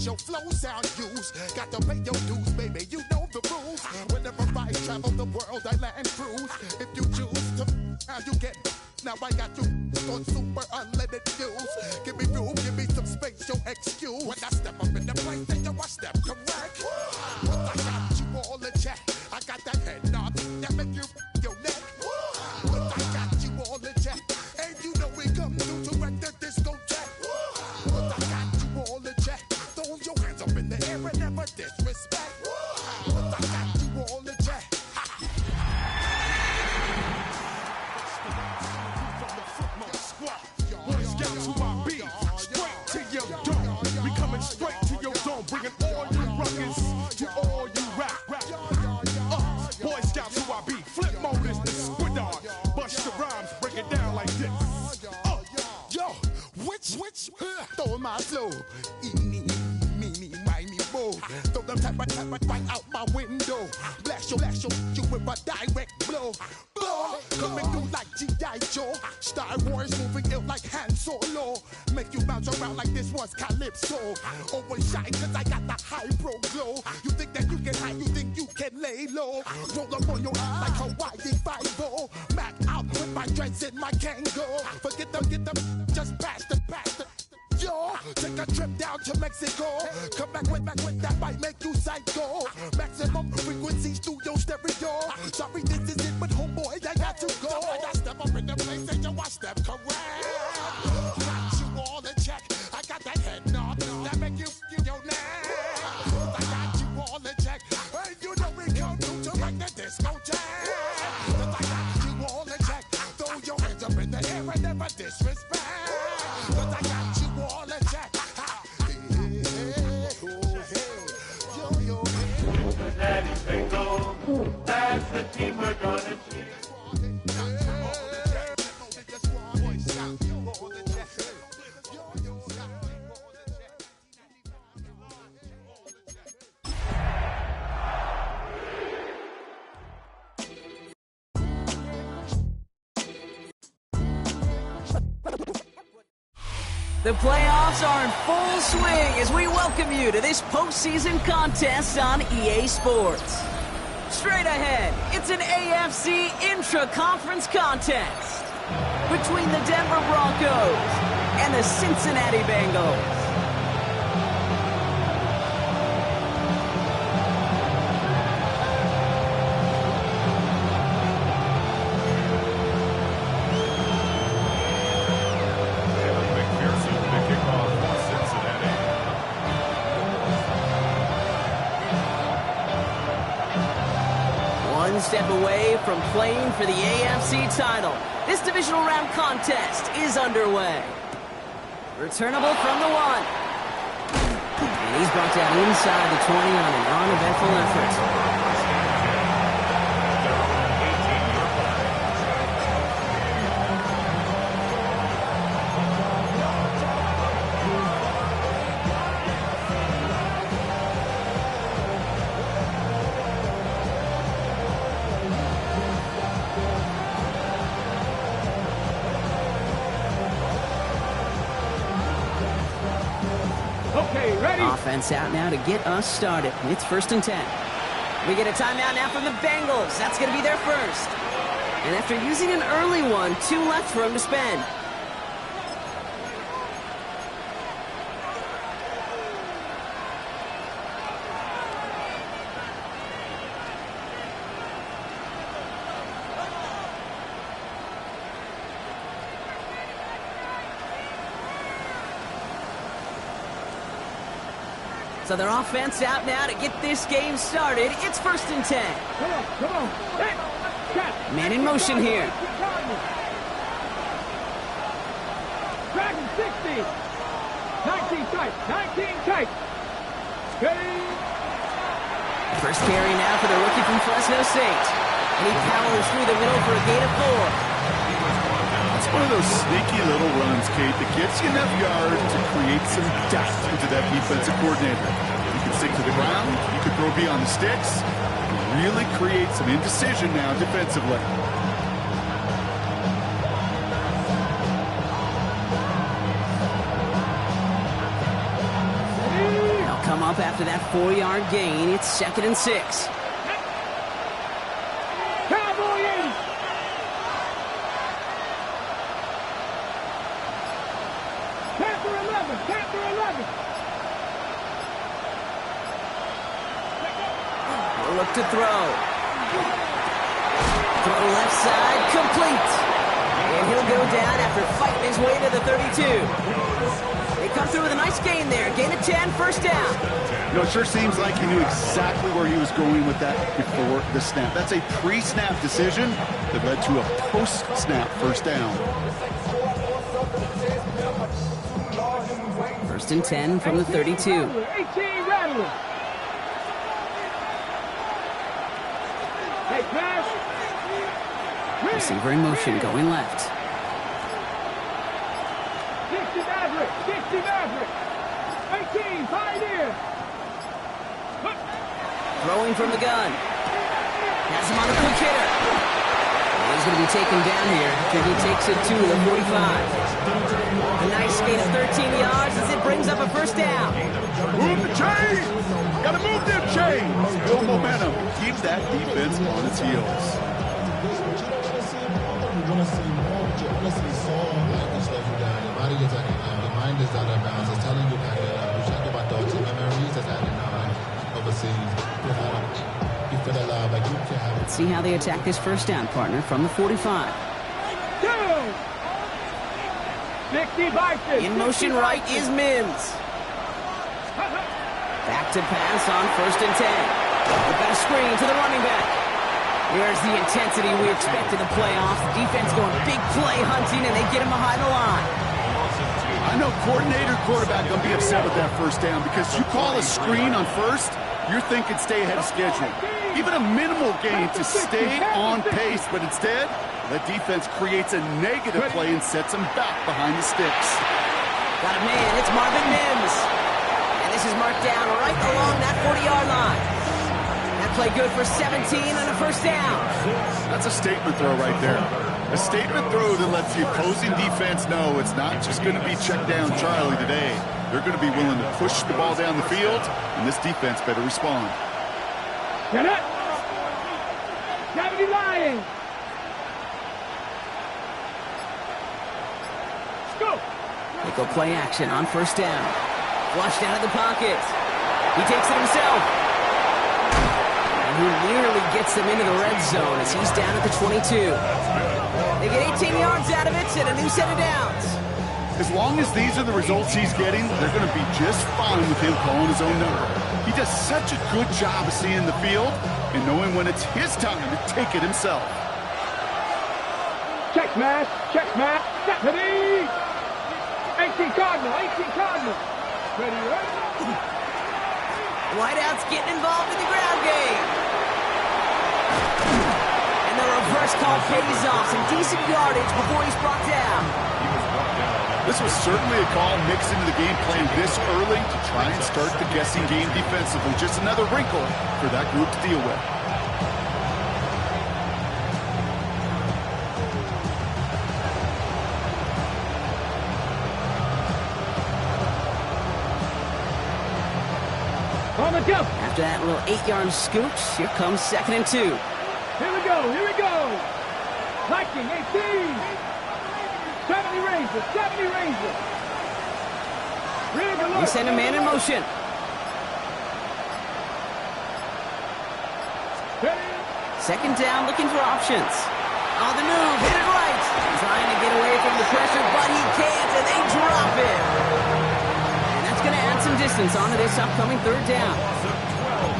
your flow sound used. Got to pay your dues, baby, you know the rules. Whenever I travel the world, I land cruise. If you choose to, how you get. Now I got you on super unlimited views. Give me room, give me some space, your excuse. When I step up in the place, then you I step correct. But I got you all in check. I got that head nod that make you your neck. But I got you all in check. And you know we come through to wreck the discotheque. But I got you all in check. Throw your hands up in the air and never disrespect. But I got you all in check. Boy Scouts who I be, straight to your dome. We coming straight to your dome, bringing all you ruckus to all you rap. Boy Scouts who I be, flip mode is the squid on. Bust the rhymes, break it down like this. Yo, which, throw my flow. Eeny, meeny, miny, mo. Throw them type of right out my window. Blast you with a direct blow. Blow, coming through like G.I. Joe. Star Wars moving ill like Han Solo. Make you bounce around like this was Calypso. Always shine cause I got the high pro glow. You think that you can hide, you think you can lay low. Roll up on your eye like Hawaii 5-0. Mac out with my dreads in my Kango. Forget them, just pass the. Yo, take a trip down to Mexico. Come back with that might make you psycho. Maximum frequencies through your stereo. Sorry, this is it, but homeboy, I got to go. I got step up in the place and yo, I step correct. Got you all in check. I got that head nod that make you feel your neck. I got you all in check. And you know we come through to wreck the discotheque. I got you all in check. Throw your hands up in the air and never disrespect. Cause I got you all in check. Daddy Bingo, that's the team we're gonna cheer. The playoffs are in full swing as we welcome you to this postseason contest on EA Sports. Straight ahead, it's an AFC intra-conference contest between the Denver Broncos and the Cincinnati Bengals. Step away from playing for the AFC title. This divisional round contest is underway. Returnable from the 1. And he's brought down inside the 20 on an uneventful effort. Offense out now to get us started. It's 1st and 10. We get a timeout now from the Bengals. That's going to be their first. And after using an early one, 2 left for him to spend. So their offense out now to get this game started. It's 1st and 10. Come on. Hey, man in motion here. Dragon 60. 19 tight. First carry now for the rookie from Fresno State. And he powers through the middle for a gain of 4. It's one of those sneaky little runs, Kate, that gets you enough yards to create some depth into that defensive coordinator. You can stick to the ground, you can throw beyond the sticks, really create some indecision now defensively. come up after that 4-yard gain. It's 2nd and 6. Cowboy 80. Panther 11. Panther 11. We'll look to throw. Throw left side, complete. And he'll go down after fighting his way to the 32. They come through with a nice gain there. Gain of 10, first down. You know, it sure seems like he knew exactly where he was going with that before the snap. That's a pre-snap decision that led to a post-snap first down. 1st and 10 from the 32. 18 Rattler. Hey, pass. Receiver in motion, going left. 60 Maverick. 60 Maverick. 18 Pioneer. Throwing from the gun. Has him on a quick hitter. He's going to be taken down here after he takes it to the 45. A nice gain of 13 yards as it brings up a first down. Move the chains! Gotta move them chains! Build momentum. Keep that defense on its heels. Your mind is out of bounds. It's telling you that you check about thoughts and memories that's happening overseas. You feel alive like you can have. Let's see how they attack this first down, partner, from the 45. 60 Bison. In motion right is Mims. Back to pass on 1st and 10. They've got a screen to the running back. Here's the intensity we expected to play off. Defense going big play hunting, and they get him behind the line. I know coordinator, quarterback going to be upset with that first down because you call a screen on first, you're thinking stay ahead of schedule. Even a minimal gain to stay on pace, but instead, the defense creates a negative play and sets him back behind the sticks. Got a man, it's Marvin Mims. And this is marked down right along that 40-yard line. That play good for 17 and a first down. That's a statement throw right there. A statement throw that lets the opposing defense know it's not just going to be check down Charlie today. They're going to be willing to push the ball down the field, and this defense better respond. Get it. 70 Lions. Go. They go play action on first down. Flushed out of the pocket. He takes it himself. And he nearly gets them into the red zone as he's down at the 22. They get 18 yards out of it and a new set of downs. As long as these are the results he's getting, they're going to be just fine with him calling his own number. He does such a good job of seeing the field and knowing when it's his time to take it himself. Check match. Check match. Ready. 18 Cardinal. 18 Cardinal. Ready, ready. Whiteout's getting involved in the ground game. And the reverse call pays off. Some decent yardage before he's brought down. This was certainly a call mixed into the game plan this early to try and start the guessing game defensively. Just another wrinkle for that group to deal with. On the jump. After that little 8-yard scooch, here comes 2nd and 2. Here we go. Here we go. Viking 18. 70 Rangers. 70 Rangers. Rig alert. They send a man in motion. Ready. 2nd down, looking for options. On the move, hit it right. Trying to get away from the pressure, but he can't, and they drop it. And that's going to add some distance onto this upcoming 3rd down.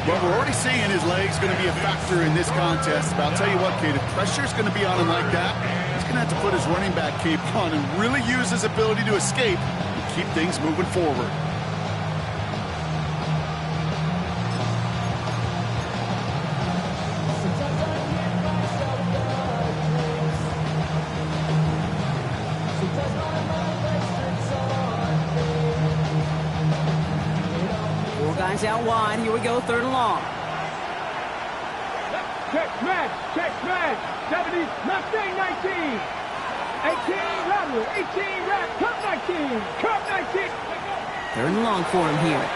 Well, we're already seeing his leg's going to be a factor in this contest. But I'll tell you what, Kate, if pressure's going to be on him like that, he's going to have to put his running back cape on and really use his ability to escape and keep things moving forward. Out wide. Here we go, 3rd and long. Check smash. Check smash. 70 Mustang 19. 18 Rattler. 18 Rat. Cup 19. Cup 19. 3rd and long for him here.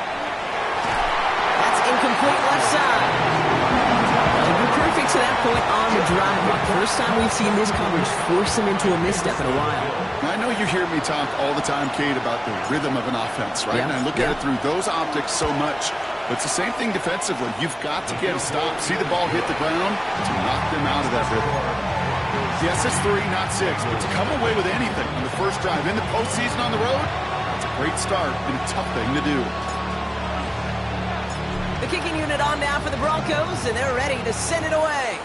point on the drive block. First time we've seen this coverage force him into a misstep in a while. I know you hear me talk all the time, Kate, about the rhythm of an offense, right? Yeah. And I look at it through those optics so much. But it's the same thing defensively. You've got to get a stop. See the ball hit the ground to knock them out of that rhythm. Yes, it's 3, not 6, but to come away with anything on the first drive in the postseason on the road, it's a great start and a tough thing to do. The kicking unit on now for the Broncos, and they're ready to send it away.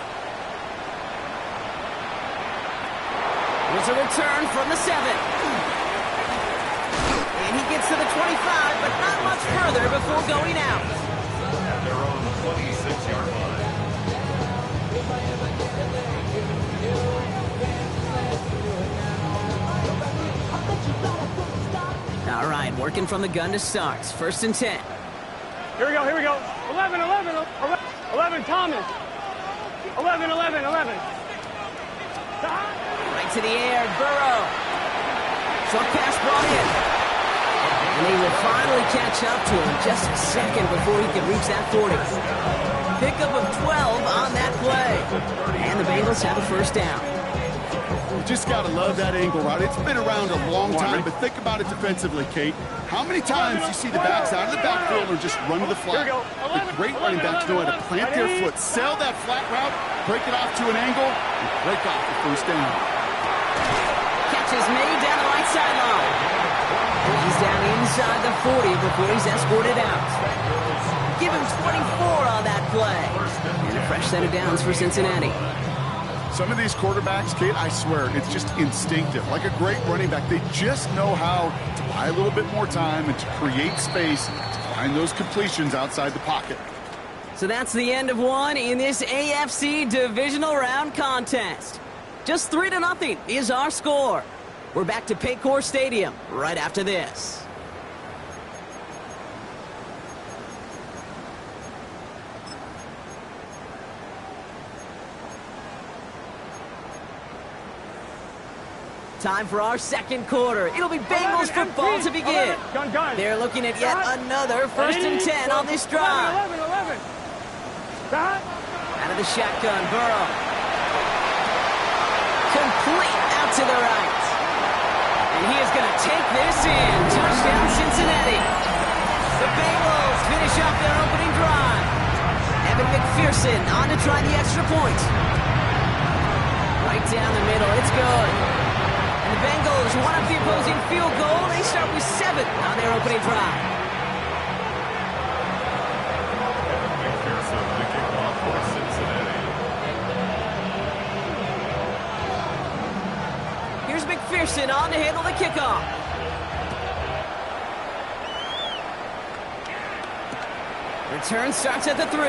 It's a return from the 7. And he gets to the 25, but not much further before going out. At their own 26-yard line. All right, working from the gun to start. 1st and 10. Here we go, here we go. 11, 11, 11, Thomas. 11, 11, 11. Right to the air, Burrow. Short pass brought in. And he will finally catch up to him just a second before he can reach that 40. Pickup of 12 on that play. And the Bengals have a first down. You just got to love that angle route. It's been around a long time, but think about it defensively, Kate. How many times you see the backs out of the backfield or just run to the flat? The great running backs know how to plant their foot, sell that flat route, break it off to an angle, and break off the first down. Catch is made down the right sideline. And he's down inside the 40 before he's escorted out. Give him 24 on that play. And a fresh set of downs for Cincinnati. Some of these quarterbacks, Kate, I swear, it's just instinctive. Like a great running back, they just know how to buy a little bit more time and to create space to find those completions outside the pocket. So that's the end of one in this AFC divisional round contest. Just 3-0 is our score. We're back to Paycor Stadium right after this. Time for our second quarter. It'll be Bengals football to begin. They're looking at yet another 1st and 10 on this drive. 11, 11. Out of the shotgun, Burrow. Complete out to the right. And he is going to take this in. Touchdown, Cincinnati. The Bengals finish off their opening drive. Evan McPherson on to try the extra point. Right down the middle. It's good. The Bengals one up the opposing field goal. They start with 7 on their opening drive. McPherson, the kickoff for Cincinnati. Here's McPherson on to handle the kickoff. Return starts at the 3.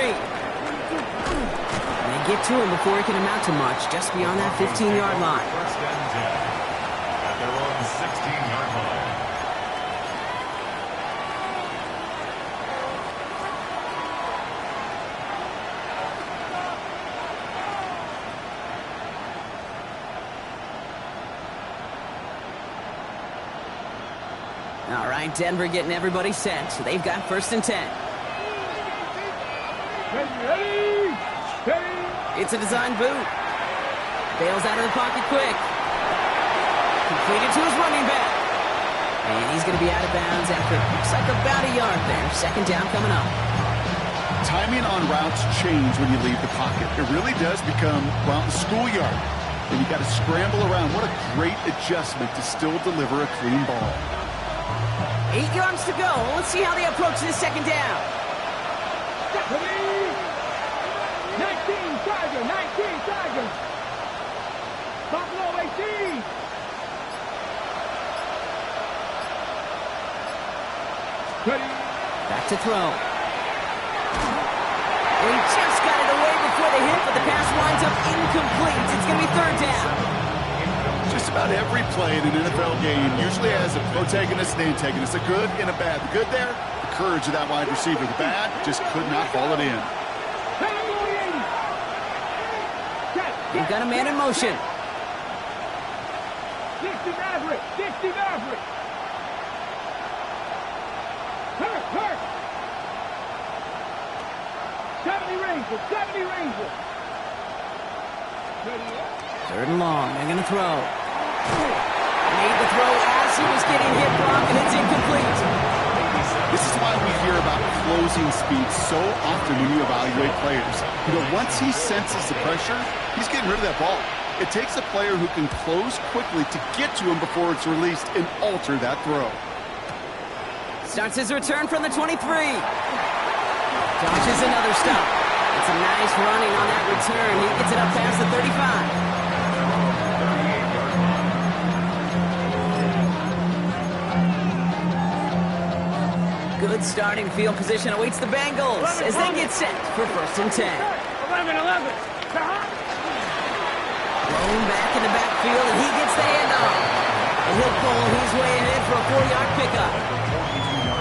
And they get to him before he can amount to much, just beyond that 15-yard line. 1st and 10. At their own 16-yard line. All right, Denver getting everybody set. So they've got 1st and 10. It's a design boot. Bails out of the pocket quick. Completed to his running back. And he's going to be out of bounds after it looks like about a yard there. 2nd down coming up. Timing on routes change when you leave the pocket. It really does become, well, the schoolyard. And you got to scramble around. What a great adjustment to still deliver a clean ball. 8 yards to go. Let's see how they approach this 2nd down. 19 Tigers. Buffalo 18. Back to throw. And he just got it away before the hit, but the pass winds up incomplete. It's going to be 3rd down. Just about every play in an NFL game usually has a protagonist and antagonist, a good and a bad. The good there, the courage of that wide receiver. The bad, just could not haul it in. They've got a man in motion. 60 Maverick. Hurt. 70 Ranger. Third and long. They're going to throw. Made the throw as he was getting hit, Brock, and it's incomplete. This is why we hear about closing speed so often when you evaluate players. You know, once he senses the pressure, he's getting rid of that ball. It takes a player who can close quickly to get to him before it's released and alter that throw. Starts his return from the 23. Dodges another stop. It's a nice running on that return. He gets it up past the 35. Good starting field position awaits the Bengals as they get set for 1st and 10. 11. Thrown back in the backfield, and he gets the handoff. And he'll pull his way ahead for a 4-yard pickup.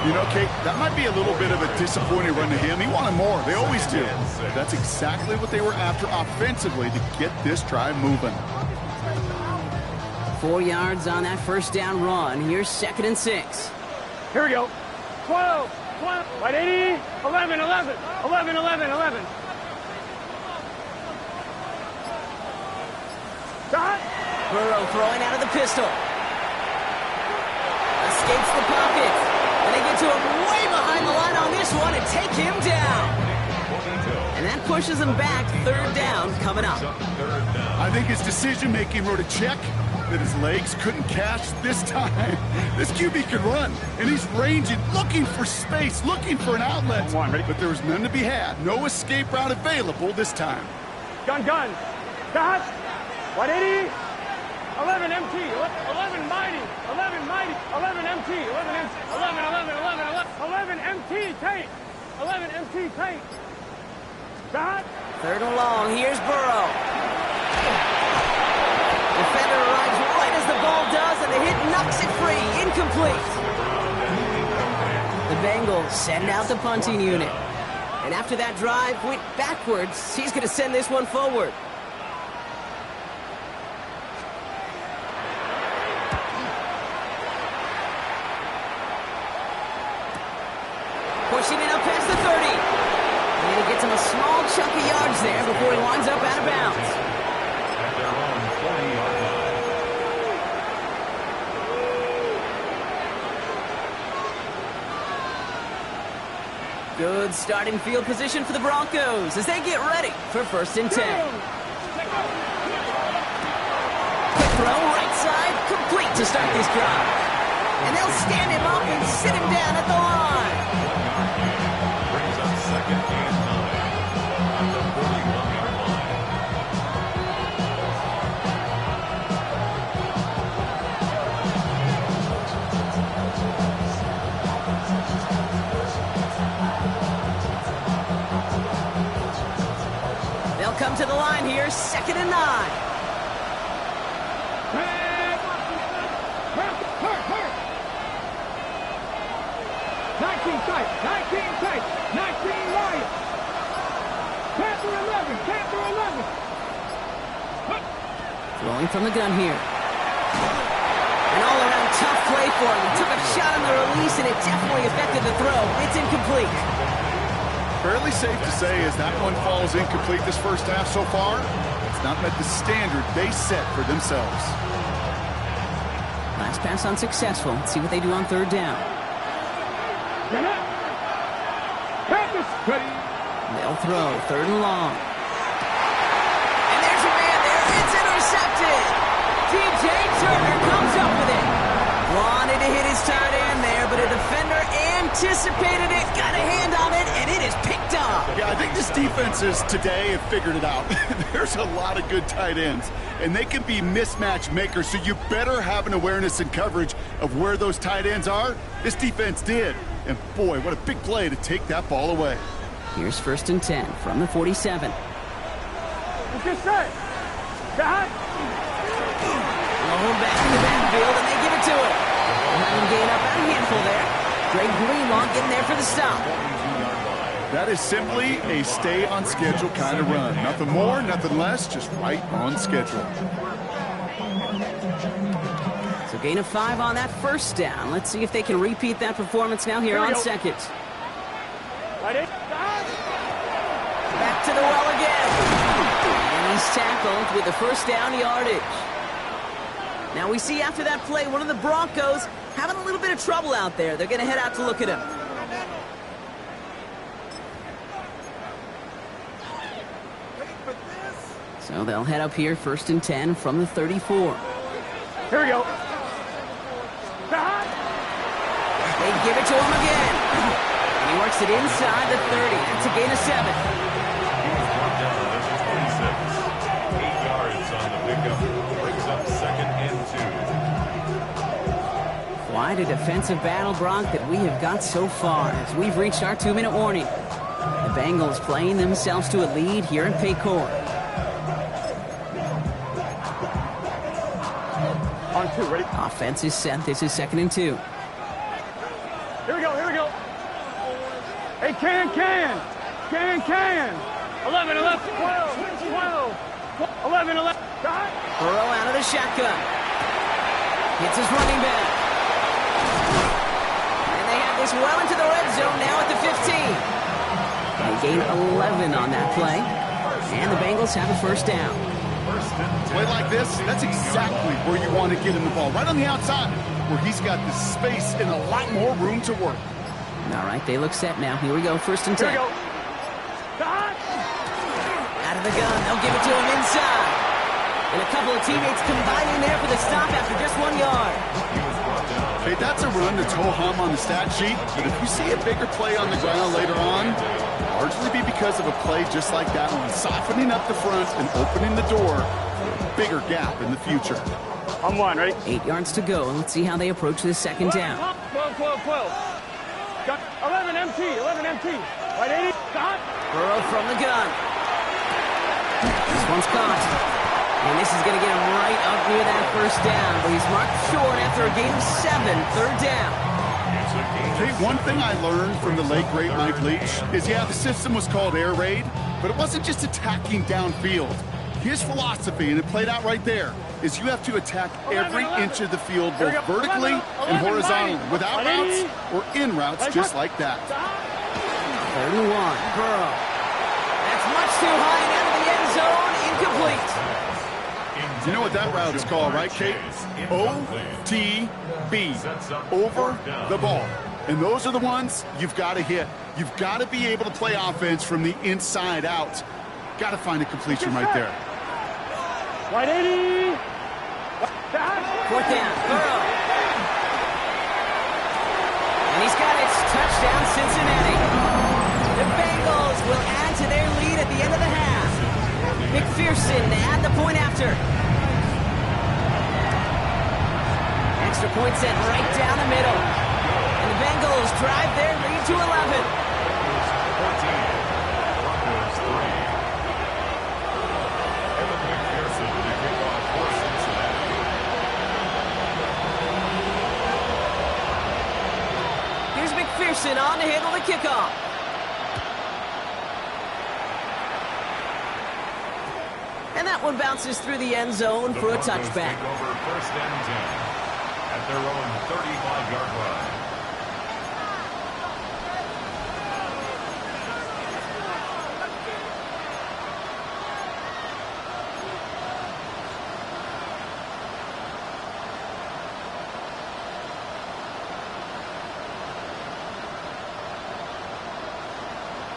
You know, Kate, that might be a little bit of a disappointing run to him. He wanted more. They always do. That's exactly what they were after offensively to get this drive moving. 4 yards on that first down run. Here's 2nd and 6. Here we go. 12. Right 80. 11. Shot. Burrow throwing out of the pistol. Escapes the pocket. And they get to him way behind the line on this one and take him down. And that pushes him back. 3rd down coming up. I think his decision-making wrote a check that his legs couldn't catch this time. This QB can run, and he's ranging, looking for space, looking for an outlet. But there was none to be had. No escape route available this time. Gun. Shot. 180. 11 MT. 11 mighty. 11 MT. 11 MT tape. 11 MT tape. Shot. 3rd and long. Here's Burrow. Defender arrives right as the ball does, and the hit knocks it free. Incomplete. The Bengals send out the punting unit. And after that drive went backwards, he's going to send this one forward. Pushing it up past the 30. And he gets him a small chunk of yards there before he winds up out of bounds. Good starting field position for the Broncos as they get ready for 1st and 10. Quick throw, right side, complete to start this drive. And they'll stand him up and sit him down at the line. Brings up 2nd and 9 on the 41-yard line. They'll come to the line here, 2nd and 9. Hurt. 19 tight. 19 Lions. Panther 11. Throwing from the gun here. An all-around tough play for him. He took a shot on the release, and it definitely affected the throw. It's incomplete. Fairly safe to say as that one falls incomplete this first half so far, it's not met the standard they set for themselves. Last pass unsuccessful. Let's see what they do on 3rd down. They'll throw 3rd and long. And there's a man there. It's intercepted. T.J. Turner comes up with it. Wanted to hit his tight end there, but a defender anticipated it, got a hand on it, and it is picked up. Yeah, I think this defenses today have figured it out. There's a lot of good tight ends, and they can be mismatch makers, so you better have an awareness and coverage of where those tight ends are. This defense did, and boy, what a big play to take that ball away. Here's 1st and 10 from the 47. Let's get set. Shot. Low back in the backfield, and they give it to him. They'll have him gain up at a handful there. Greg Greenlaw getting there for the stop. That is simply a stay-on-schedule kind of run. Nothing more, nothing less, just right on schedule. So gain of 5 on that first down. Let's see if they can repeat that performance now here on 2nd. Right in. Back to the well again. And He's tackled with the first down yardage. Now we see after that play, one of the Broncos having a little bit of trouble out there. They're going to head out to look at him. So they'll head up here, 1st and 10 from the 34. Here we go. They give it to him again. And he works it inside the 30. That's a gain of 7. Brought down at 26. 8 yards on the pickup. Brings up 2nd and 2. Quite a defensive battle, Brock, that we have got so far as we've reached our 2-minute warning. The Bengals playing themselves to a lead here in Paycor. On 2, ready? Offense is set. This is 2nd and 2. Here we go, here we go. Hey, can. 11, 12, 11. Burrow out of the shotgun. Hits his running back. And they have this well into the red zone now at the 15. They gain 11 on that play. And the Bengals have a first down. Play like this, that's exactly where you want to get him the ball. Right on the outside, where he's got the space and a lot more room to work. All right, they look set now. Here we go, 1st and 10. Here we go. Out of the gun, they'll give it to him inside. And a couple of teammates combining there for the stop after just 1 yard. Okay, that's a run that's ho-hum on the stat sheet, but if you see a bigger play on the ground later on, largely be because of a play just like that one, softening up the front and opening the door for a bigger gap in the future. On 1, ready? 8 yards to go, and let's see how they approach this 2nd down. 12. Got 11 MT. Right, 80. Stop. Burrow from the gun. This one's caught. And this is going to get him right up near that first down, but he's marked short after a gain of 7, 3rd down. Hey, one thing I learned from the late, great Mike Leach is, yeah, the system was called air raid, but it wasn't just attacking downfield. His philosophy, and it played out right there, is you have to attack every inch of the field, both vertically and horizontally, without routes or in routes, just like that. 31, Burrow. That's much too high and out of the end zone, incomplete. You know what that route is called, right, Kate? OTB, over the ball. And those are the ones you've got to hit. You've got to be able to play offense from the inside out. Got to find a completion right there. Right, 80. 4th down, Burrow. And he's got it. Touchdown, Cincinnati. The Bengals will add to their lead at the end of the half. McPherson to add the point after. Extra point sent right down the middle. And the Bengals drive their lead to 11. 14. Broncos 3. Evan McPherson to kick off for Cincinnati. Here's McPherson on to handle the kickoff. And that one bounces through the end zone for a touchback. Take over 1st and 10 at their own 35-yard line.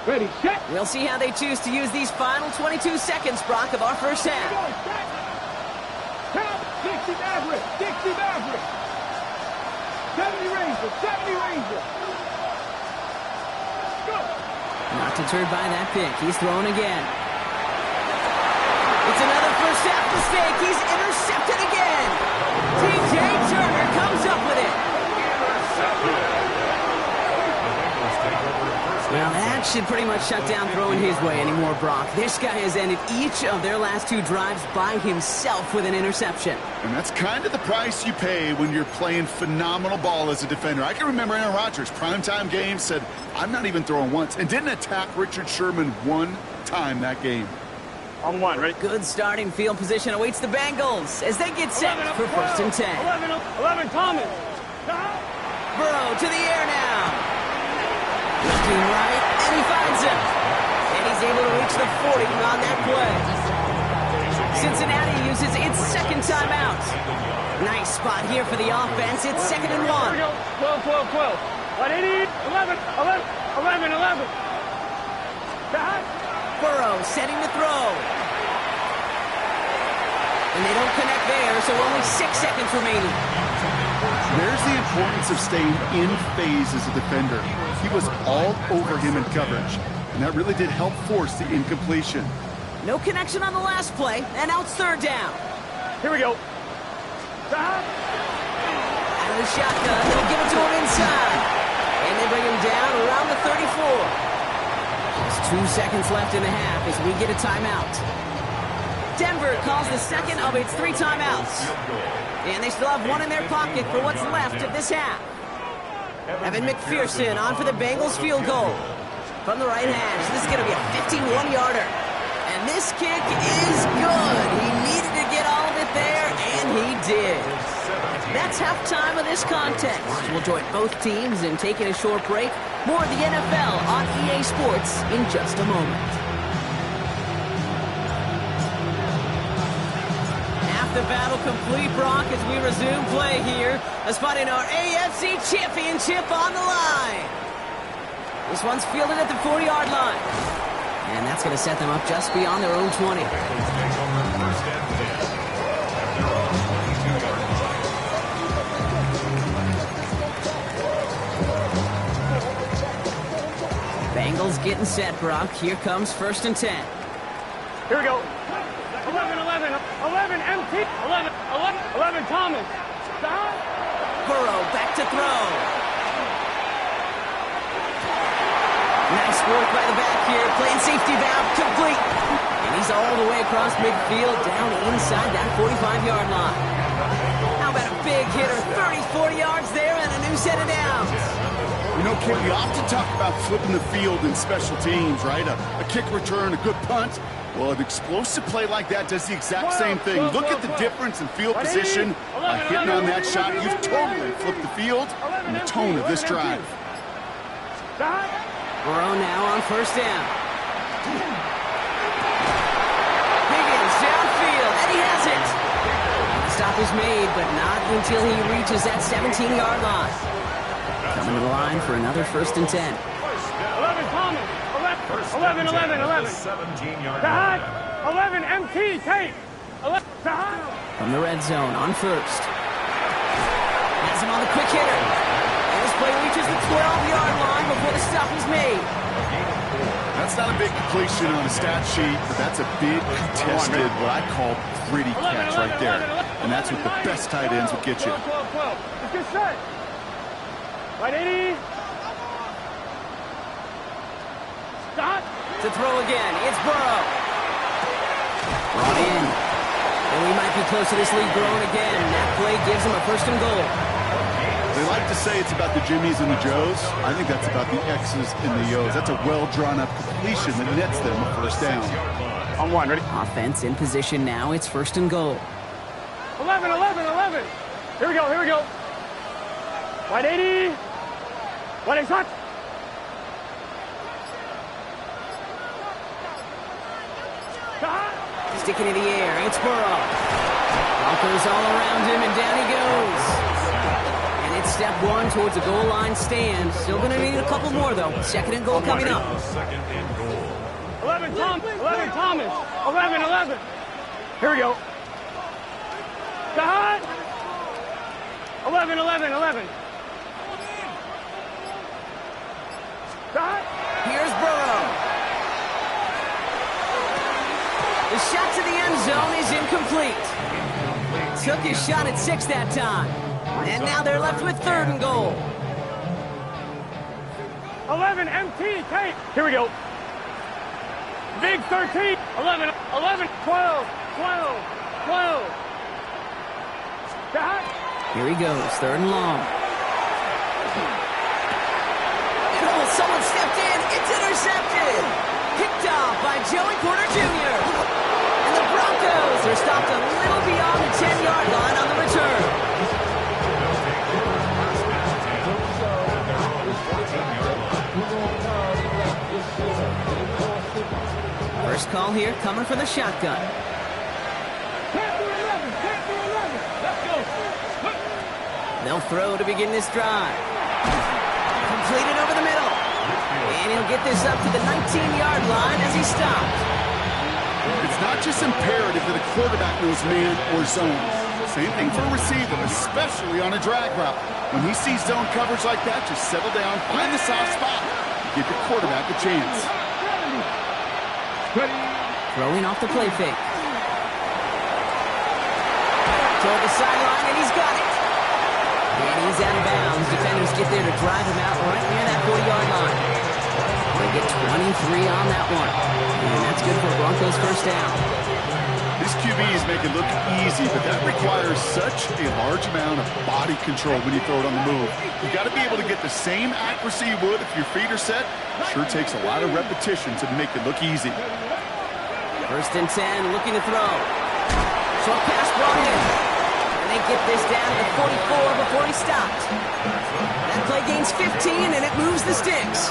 Ready, set. We'll see how they choose to use these final 22 seconds, Brock, of our first half. Count. Dixie Maverick. 70 Ranger. Go. Not deterred by that pick. He's throwing again. It's another first half mistake. He's intercepted again. T.J. Turner comes up with it. Well, that should pretty much shut down throwing his way anymore, Brock. This guy has ended each of their last 2 drives by himself with an interception. And that's kind of the price you pay when you're playing phenomenal ball as a defender. I can remember Aaron Rodgers, primetime game, said, I'm not even throwing once, and didn't attack Richard Sherman one time that game. On 1, ready? Good starting field position awaits the Bengals as they get set for 1st and 10. 11, Thomas. Burrow to the air now. Looking right, and he finds him. And he's able to reach the 40 on that play. Cincinnati uses its second timeout. Nice spot here for the offense. It's 2nd and 1. 12, 12, 12. 180, 11, 11, 11, 11. Burrow setting to throw. And they don't connect there, so only 6 seconds remaining. There's the importance of staying in phase as a defender. He was all over him in coverage, and that really did help force the incompletion. No connection on the last play, and now it's 3rd down. Here we go. Out of the shotgun, they'll give it to him inside. And they bring him down around the 34. There's 2 seconds left in the half as we get a timeout. Denver calls the second of its 3 timeouts. And they still have 1 in their pocket for what's left of this half. Evan McPherson on for the Bengals field goal. From the right hash, this is going to be a 51-yarder. And this kick is good. He needed to get all of it there, and he did. That's halftime of this contest. We'll join both teams in taking a short break. More of the NFL on EA Sports in just a moment. Half the battle complete, Brock, as we resume play here. A spot in our AFC Championship on the line. This one's fielded at the 40-yard line. And that's going to set them up just beyond their own 20. Bengals getting set, Brock. Here comes 1st and 10. Here we go. 11, 11, 11, MT, 11, 11, 11, Thomas. Burrow back to throw. Nice work by the back here, playing safety valve, complete. And he's all the way across midfield, down inside that 45-yard line. How about a big hitter, 30, 40 yards there, and a new set of downs. You know, Kid, we often talk about flipping the field in special teams, right? A kick return, a good punt. Well, an explosive play like that does the exact same thing. Look at the difference in field position. By hitting on that shot, you've totally flipped the field and the tone of this drive. Burrow now on 1st down. Higgins downfield, and he has it. The stop is made, but not until he reaches that 17-yard line. Coming to the line for another 1st and 10. 11, Thomas. 11, 11, 11. 17-yard 11, MT, take. 11, from the red zone on 1st. Has him on the quick hitter. And this play reaches the 12-yard line before the stop is made. That's not a big completion on a stat sheet, but that's a big contested, what I call gritty catch right there. And that's what the best tight ends will get you. 12, 12, 12. It's good set. Right 80. Stop. To throw again, it's Burrow. Brought in. And we might be close to this lead growing again. That play gives him a 1st and goal. They like to say it's about the Jimmies and the Joes. I think that's about the X's and the O's. That's a well-drawn-up completion that nets them a 1st down. On 1, ready? Offense in position now. It's 1st and goal. 11, 11, 11. Here we go, here we go. Right 80. What is that? Sticking in the air, it's Burrow. Broncos all around him, and down he goes. And it's step 1 towards a goal line stand. Still going to need a couple more, though. 2nd and goal coming up. 11, Thomas. 11, Thomas. 11, 11. Here we go. Stop. 11, 11, 11. Stop. Here's Burrow. The shot to the end zone is incomplete. Took his shot at 6 that time. And now they're left with 3rd and goal. 11, MT, take. Here we go. Big 13. 11, 11, 12, 12, 12. Stop. Here he goes, 3rd and long. Oh, someone stepped in. It's intercepted. Picked off by Joey Porter Jr. And the Broncos are stopped a little beyond the 10-yard line on the return. First call here coming from the shotgun. They'll throw to begin this drive. Completed over the middle. And he'll get this up to the 19-yard line as he stops. It's not just imperative that a quarterback knows man or zone. Same thing for a receiver, especially on a drag route. When he sees zone coverage like that, just settle down, find the soft spot, give your quarterback a chance. Throwing off the play fake. Toward the sideline, and he's got it. And he's out of bounds. Defenders get there to drive him out right near that 40-yard line. They get 23 on that one. And that's good for Broncos first down. This QB is making it look easy, but that requires such a large amount of body control when you throw it on the move. You've got to be able to get the same accuracy you would if your feet are set. Sure takes a lot of repetition to make it look easy. First and 10, looking to throw. Short pass brought in. And they get this down to the 44 before he stopped. That play gains 15, and it moves the sticks.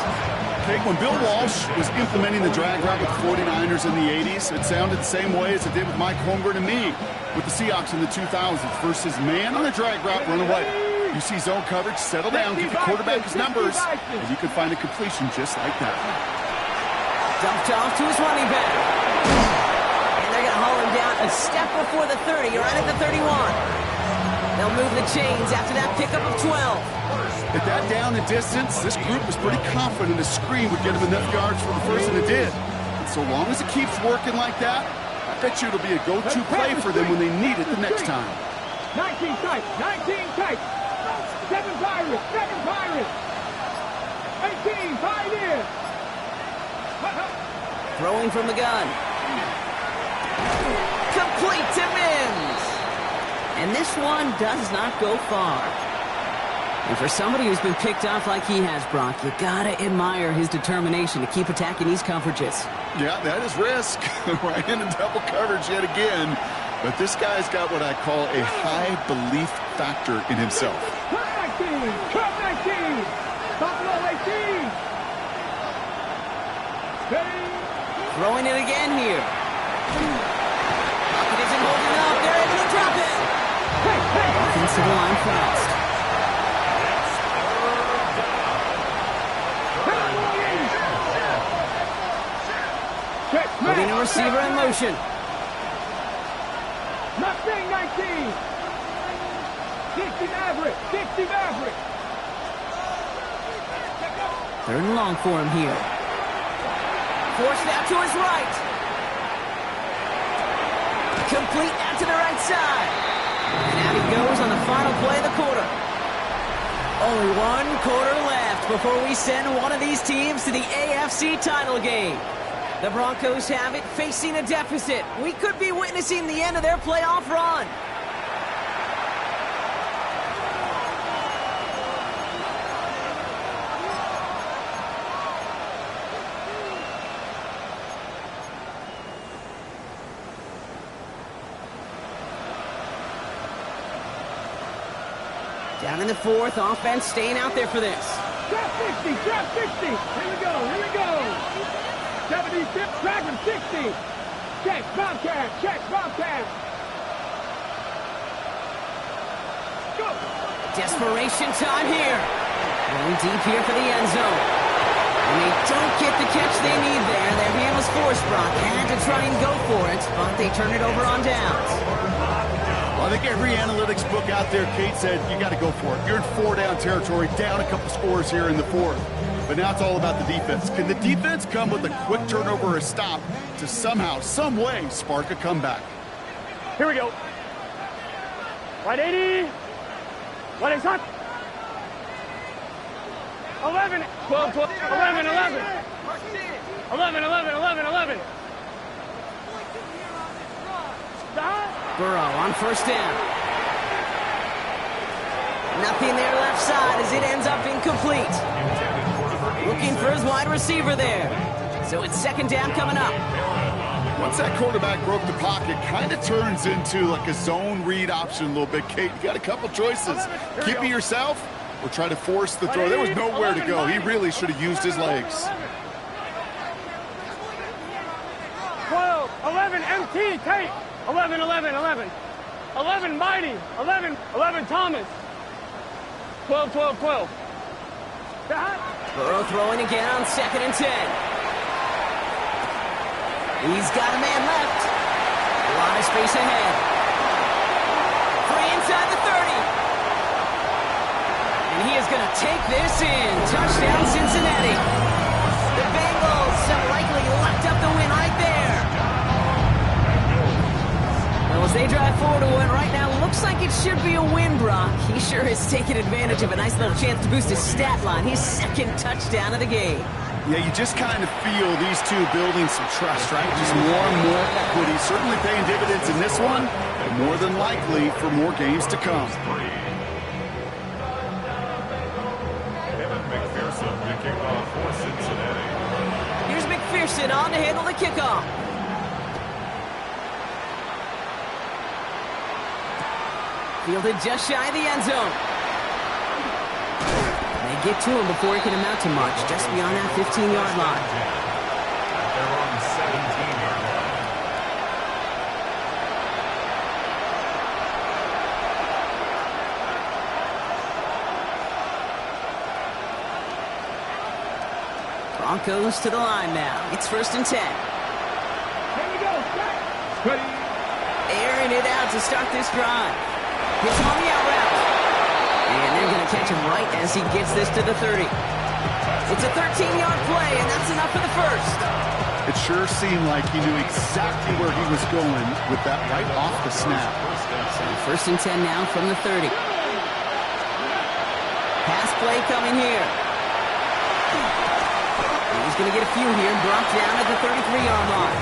Okay, when Bill Walsh was implementing the drag route with the 49ers in the 80s, it sounded the same way as it did with Mike Holmgren and me with the Seahawks in the 2000s versus man on a drag route, run away. You see zone coverage, settle down, give your quarterback his numbers, and you can find a completion just like that. Dumped off to his running back. And they're going to haul him down a step before the 30, right at the 31. They'll move the chains after that pickup of 12. At that down and distance, this group was pretty confident a screen would get him enough yards for the first, and it did. And so long as it keeps working like that, I bet you it'll be a go-to play for them when they need it the next time. 19 tight, 19 tight. 7 Pirates, 7 Pirates. 18, 5 in. Throwing from the gun. Complete to Mims. And this one does not go far. And for somebody who's been picked off like he has, Brock, you gotta admire his determination to keep attacking these coverages. Yeah, that is risk. Right into double coverage yet again. But this guy's got what I call a high belief factor in himself. Cut 19, cut 19. Buffalo 18. Ready. Throwing it again here. Pocket isn't holding up. They're able to drop it. Offensive line fast. Putting a receiver in motion. Mustang 19. 60 Maverick. 60 Maverick. Third and long for him here. Forced out to his right. Complete out to the right side. And out he goes on the final play of the quarter. Only one quarter left before we send one of these teams to the AFC title game. The Broncos have it, facing a deficit. We could be witnessing the end of their playoff run. Down in the fourth, offense staying out there for this. Drop 60, drop 60. Here we go, here we go. 76, Dragon 60. Check, Bobcat, check, Bobcat. Go. Desperation time here. Going deep here for the end zone. And they don't get the catch they need there. Their hand was forced, Brock. Had to try and go for it, but they turn it over on downs. Well, I think every analytics book out there, Kate said, you got to go for it. You're in 4-down territory, down a couple scores here in the fourth. But now it's all about the defense. Can the defense come with a quick turnover or a stop to somehow, some way, spark a comeback? Here we go. Right 80. What is hot? 11, 12, 12, 11, 11. 11, 11, 11, 11. Burrow on first down. Nothing there left side as it ends up incomplete. Looking for his wide receiver there. So it's second down coming up. Once that quarterback broke the pocket, kind of turns into like a zone read option a little bit. Kate, you got a couple choices. Keep it yourself or try to force the throw. There was nowhere to go. He really should have used his legs. 12, 11, MT, Kate. 11, 11, 11. 11, Mighty. 11, 11, Thomas. 12, 12, 12. Burrow throwing again on 2nd and 10. He's got a man left. A lot of space ahead. 3 inside the 30. And he is going to take this in. Touchdown, Cincinnati. The Bengals have likely locked up the win right there. Well, as they drive forward to win right now, looks like it should be a win, Brock. He sure is taking advantage of a nice little chance to boost his stat line. His 2nd touchdown of the game. Yeah, you just kind of feel these two building some trust, right? Just more and more equity. Certainly paying dividends in this one, but more than likely for more games to come. McPherson to kick off for Cincinnati. Here's McPherson on to handle the kickoff. Fielded just shy of the end zone. They get to him before he can amount to much, just beyond that 15-yard line. They're on the 17-yard line. Broncos to the line now. It's 1st and 10. Here we go. Ready. Airing it out to start this drive. Hits him on the out route. And they're going to catch him right as he gets this to the 30. It's a 13-yard play, and that's enough for the first. It sure seemed like he knew exactly where he was going with that right off the snap. So 1st and 10 now from the 30. Pass play coming here. He's going to get a few here, brought down at the 33-yard line.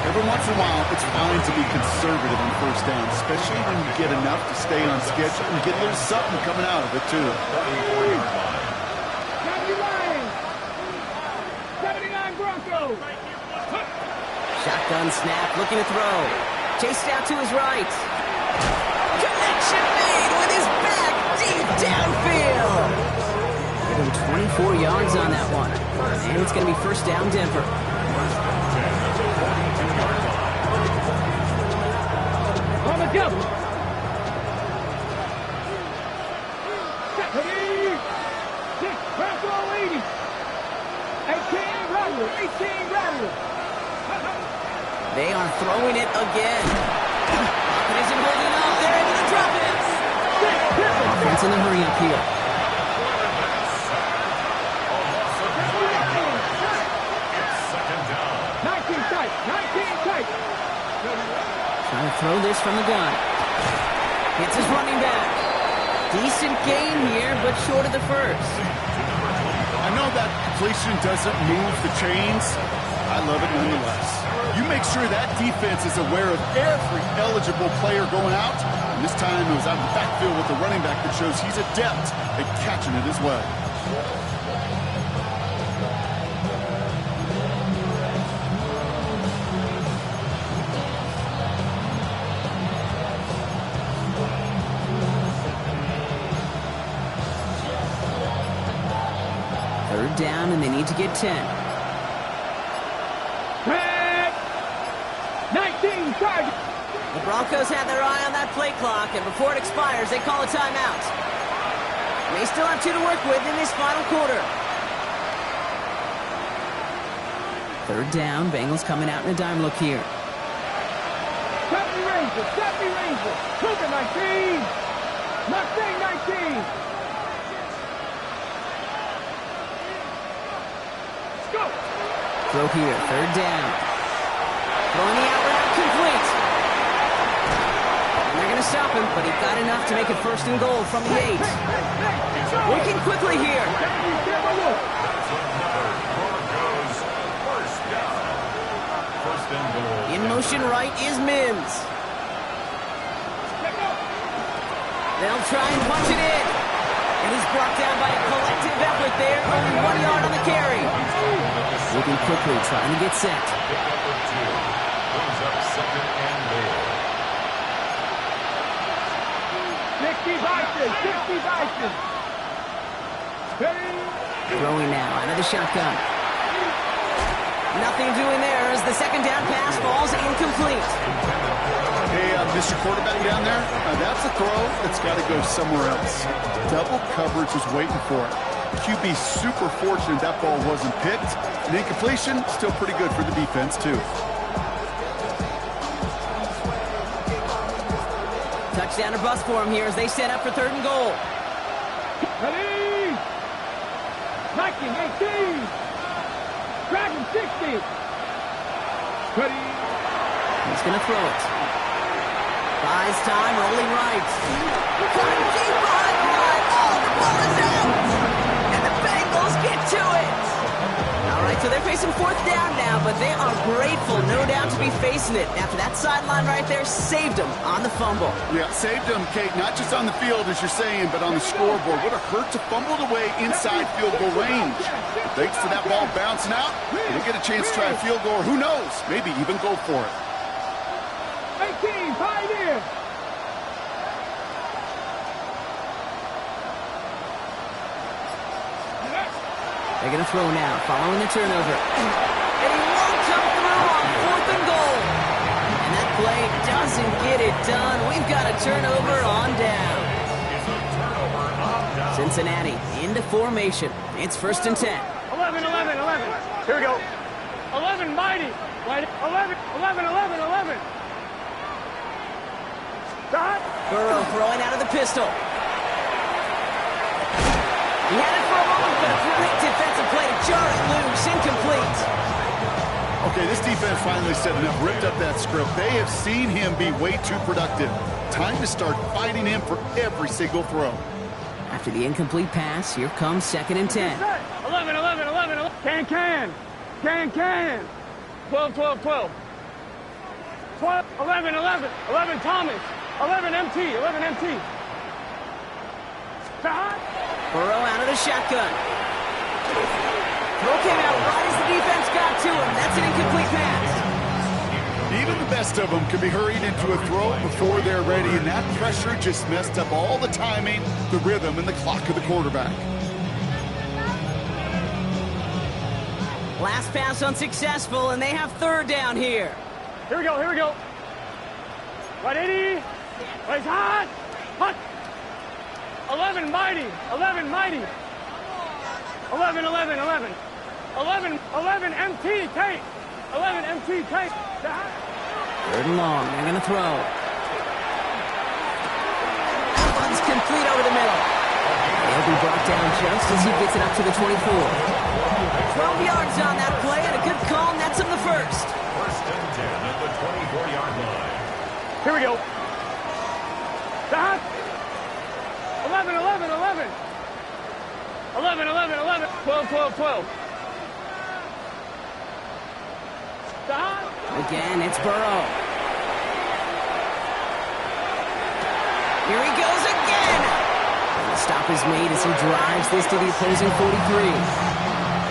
Every once in a while, it's fine to be conservative on 1st down, especially when you get enough to stay on schedule and get a little something coming out of it, too. 34-yard line. 79 Broncos. Shotgun snap, looking to throw. Chased out to his right. Connection made with his back deep downfield. Give him 24 yards on that one. And it's going to be 1st down, Denver. On the double. Ready. 6, Bronco 80. 18 Rattler. 18 Rattler. They are throwing it again. It isn't holding up. They're able to drop it. Offense in a hurry up here. Trying to throw this from the gun. Hits his running back. Decent gain here, but short of the first. I know that completion doesn't move the chains. I love it nonetheless. You make sure that defense is aware of every eligible player going out. And this time it was out of the backfield with the running back that shows he's adept at catching it as well. Down, and they need to get 10. 19 target. The Broncos have their eye on that play clock, and before it expires, they call a timeout. They still have 2 to work with in this final quarter. 3rd down, Bengals coming out in a dime look here. 70 Rangers, 70 Rangers. Cougar 19. Mustang 19. Throw here, 3rd down. Throwing the out route complete. And they're going to stop him, but he got enough to make it 1st and goal from the 8. Working quickly here. In motion right is Mims. They'll try and punch it in. And he's brought down by a collective effort there. Only 1 yard on the carry. Moving quickly, trying to get set. Brings up 2nd and goal. 60 Bison, 60 Bison. Throwing now out of the shotgun. Nothing doing there as the 2nd down pass falls incomplete. Hey, miss your quarterback down there? That's a throw that's got to go somewhere else. Double coverage was waiting for it. QB super fortunate that ball wasn't picked. And incompletion, still pretty good for the defense, too. Touchdown or bust for him here as they set up for 3rd and goal. Ready? Viking 18. Dragon 60. Ready? He's going to throw it. Buys time, rolling right. Caught deep behind the line. Oh, the ball is out. And the Bengals get to it. All right, so they're facing 4th down now, but they are grateful, no doubt, to be facing it. After that sideline right there saved them on the fumble. Yeah, saved them, Kate, not just on the field, as you're saying, but on the scoreboard. Would have hurt to fumble it away inside field goal range. Thanks to that ball bouncing out, they'll get a chance to try a field goal, or who knows, maybe even go for it. 18, Pioneer. They're going to throw now, following the turnover. And he won't come through on 4th and goal. And that play doesn't get it done. We've got a turnover on down. Cincinnati into formation. It's 1st and 10. 11, 11, 11. Here we go. 11, Mighty. 11, 11, 11, 11. Stop. Burrow throwing out of the pistol. He had it for a moment, but a great defensive play to jar it loose. Incomplete. Okay, this defense finally set enough, ripped up that script. They have seen him be way too productive. Time to start fighting him for every single throw. After the incomplete pass, here comes 2nd and 10. 11, 11, 11, 11. Can. 12, 12, 12. 12, 11, 11. 11, Thomas. 11, MT. 11, MT. Stop. Burrow out of the shotgun. Throw came out right as the defense got to him. That's an incomplete pass. Even the best of them can be hurried into a throw before they're ready, and that pressure just messed up all the timing, the rhythm, and the clock of the quarterback. Last pass unsuccessful, and they have 3rd down here. Here we go. Right, 80. Right, hot. 11, Mighty. 11, Mighty. 11, 11, 11. 11, 11, MT, Tate. 11, MT, Tate. 3rd and long. They're going to throw. That one's complete over the middle. He'll be brought down just as he gets it up to the 24. 12 yards on that play, and a good call nets him the first. 1st and 10 at the 24-yard line. Here we go. Stop. 11, 11, 11. 11, 11, 11. 12, 12, 12. Stop. Again, it's Burrow. Here he goes again. And the stop is made as he drives this to the opposing 43.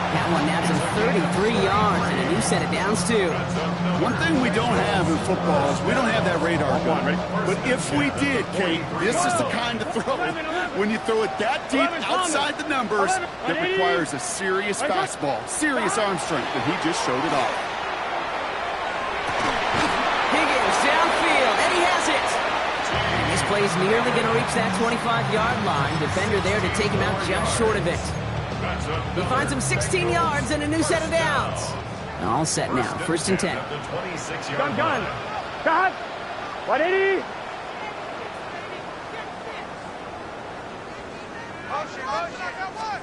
That one nabs him 33 yards and a new set of downs, too. One thing we don't have in football is we don't have that radar gun. But if we did, Kate, this is the kind of throw. When you throw it that deep outside the numbers, that requires a serious fastball, serious arm strength, and he just showed it off. Higgins downfield, and he has it. And this play is nearly going to reach that 25-yard line. Defender there to take him out just short of it. He finds him 16 yards and a new set of downs. All set now, 1st and 10. Gun. Stop. 180.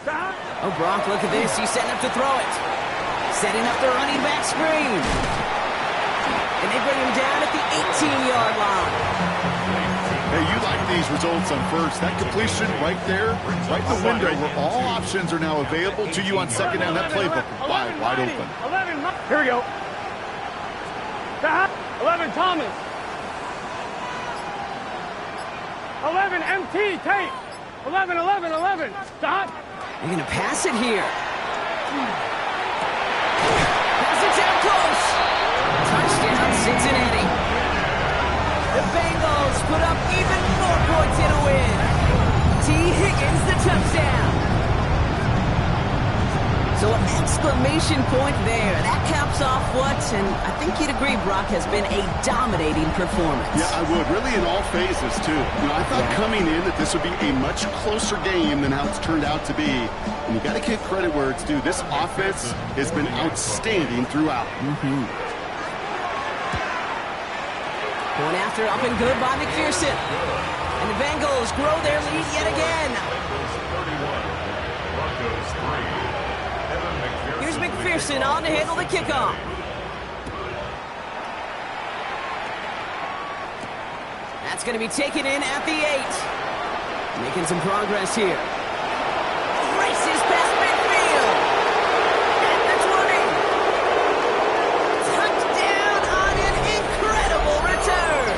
Stop. Oh, Brock, look at this. He's setting up to throw it. Setting up the running back screen. And they bring him down at the 18-yard line. Hey, you like these results on first. That completion right there, right in the window where all options are now available to you on 2nd down. That playbook wide open. 11, here we go. 11, Thomas. 11, MT, Tate. 11, 11, 11. Stop. They're going to pass it here. Pass it down close. Touchdown, Cincinnati. The Bengals put up even more points in a win. T. Higgins, the touchdown. So an exclamation point there. That caps caps off what, and I think you'd agree, Brock, has been a dominating performance. Yeah, I would. Really in all phases, too. You know, I thought coming in that this would be a much closer game than how it's turned out to be. And you got to give credit where it's due. This offense has been outstanding throughout. Going after, up and good by McPherson. And the Bengals grow their lead yet again. Here's McPherson on to handle the kickoff. That's going to be taken in at the 8. Making some progress here. Races past midfield. At the 20. Touchdown on an incredible return.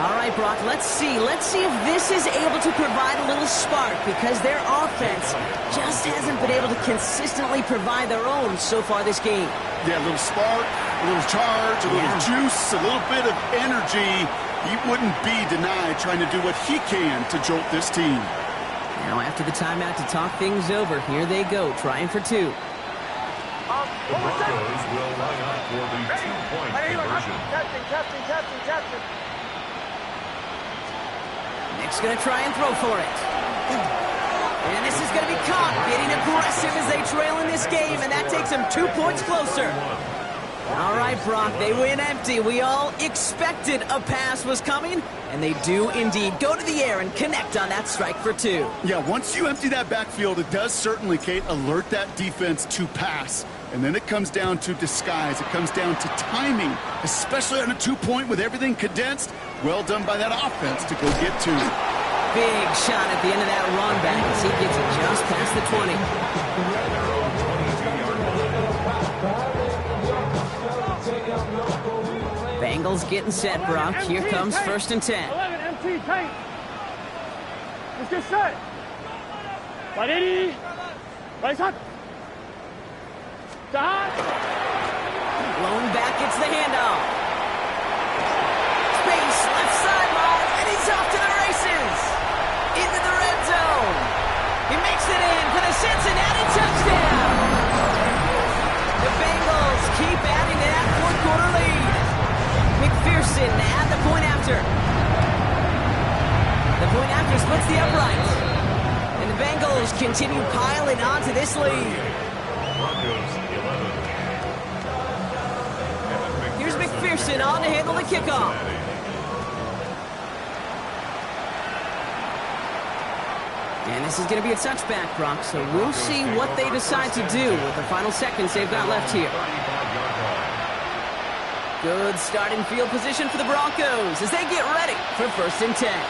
All right, Brock, let's see. Let's see if this is able to provide a little spark, because their offense just hasn't been able to consistently provide their own so far this game. Yeah, a little spark, a little charge, a little juice, a little bit of energy. He wouldn't be denied trying to do what he can to jolt this team. Now after the timeout to talk things over, here they go, trying for 2. The Broncos will line up for the 2-point conversion. Captain. Nick's going to try and throw for it. And this is going to be caught, getting aggressive as they trail in this game, and that takes them 2 points closer. All right, Brock, they win empty. We all expected a pass was coming, and they do indeed go to the air and connect on that strike for 2. Yeah, once you empty that backfield, it does certainly, Kate, alert that defense to pass. And then it comes down to disguise. It comes down to timing, especially on a 2-point with everything condensed. Well done by that offense to go get 2. Big shot at the end of that run back as he gets it just past the 20. Bengals getting set, Brock. Here comes 1st and 10. 11, MT, tight. Let's get set. Ready? Right shot. Blown back, gets the handoff. Space, left sideline, and he's off to the races. Into the red zone. He makes it in for the Cincinnati touchdown. The Bengals keep adding to that 4th-quarter lead. McPherson at the point after. The point after splits the upright. And the Bengals continue piling on to this lead. Here's McPherson on to handle the kickoff. And this is going to be a touchback, Brock, so we'll see what they decide to do with the final seconds they've got left here. Good starting field position for the Broncos as they get ready for 1st and 10.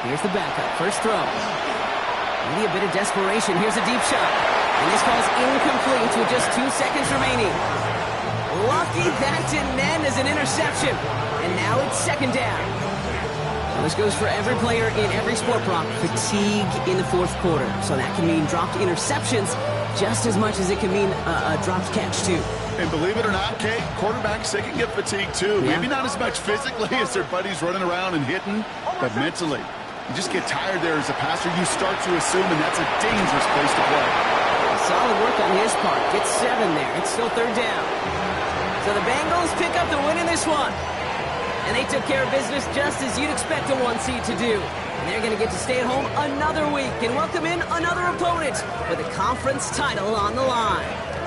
Here's the backup. First throw. Maybe a bit of desperation. Here's a deep shot. And this ball's incomplete with just 2 seconds remaining. Lucky that didn't end as an interception. And now it's 2nd down. Now this goes for every player in every sport, Brock. Fatigue in the 4th quarter. So that can mean dropped interceptions just as much as it can mean a dropped catch, too. And believe it or not, Kate, quarterbacks, they can get fatigued, too. Yeah. Maybe not as much physically as their buddies running around and hitting, but mentally. You just get tired there as a passer. You start to assume, and that's a dangerous place to play. Solid work on his part. Gets 7 there. It's still 3rd down. So the Bengals pick up the win in this one. And they took care of business just as you'd expect a 1 seed to do. And they're going to get to stay at home another week and welcome in another opponent with a conference title on the line.